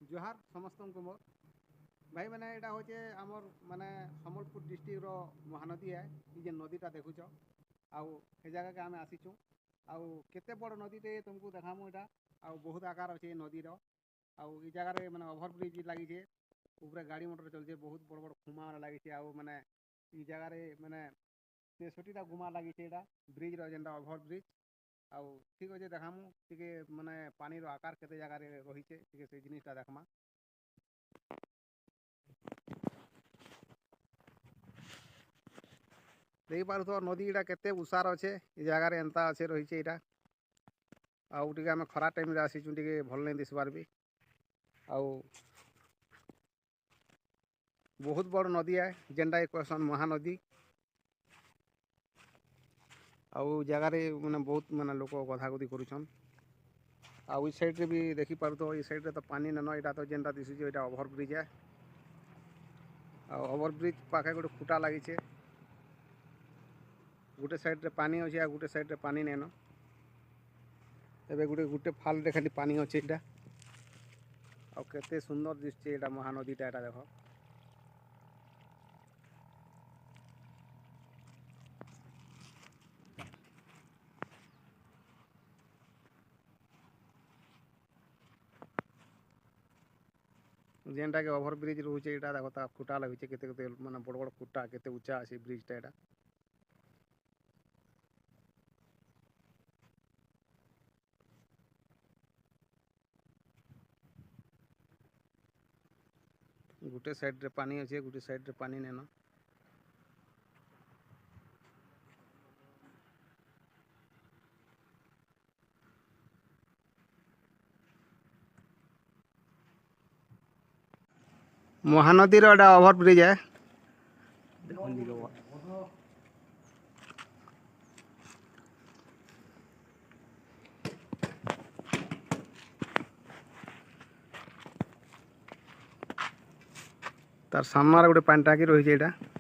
जोहार समस्त को मोर भाई मैंने यहाँ हूँ आमर माने सम्बलपुर डिस्ट्रिक्ट महानदी है ये नदीटा देखुच आउ हे जगह के आम आसीचु आउ केते बड़ नदीटे तुमको देखामु यहाँ आउ बहुत आकार अच्छे नदीर आउ ये जगार मैंने ओभर ब्रिज लगी ऊपर गाड़ी मोटर चलছে बहुत बड़ बड़ खुमा लगी आउ मैंने ये जगार मैंने 63टा गुमा लगी ब्रिज जेनटा ओभर ब्रिज आउ ठीक अच्छे देखामु टे मैंने पानी आकार केते जगार रही है से जिनटा देखमा देख पार तो नदी इटा केते उषार अच्छे ये जगार एंता अच्छे रही है आउ टे आम खरा टाइम आसीचु टे भल नहीं दिसबार भी आउ बहुत बड़ नदी है जेनटा कहसन महानदी आउ जगार मैंने बहुत माने लोक गधागुधी करुछन आउ इस साइड रे भी देखी पार तो इस साइड रे तो पानी नन यहाँ तो जेनटा दिशुचे यहाँ ओभर ब्रिज है ओभर ब्रिज पाखे गोटे खुटा लगी गोटे साइड रे पानी अच्छे आ गोटे साइड रे पानी नेन एबे गोटे फाल रे खाली पानी अच्छे यहाँ आ केते सुंदर दिशे यहाँ महानदीटा यहाँ देख जेनटा के ओभर ब्रिज रोचे यहाँ देख खुटा लगे केते केते माने बड़ बड़ खुटा केते ऊंचा अच्छे ब्रिजटा यहाँ गोटे साइड रे पानी अच्छे गोटे साइड रे पानी नेन महानदी ओभर ब्रिज है तार सामने गोटे पानी टाकी रही है।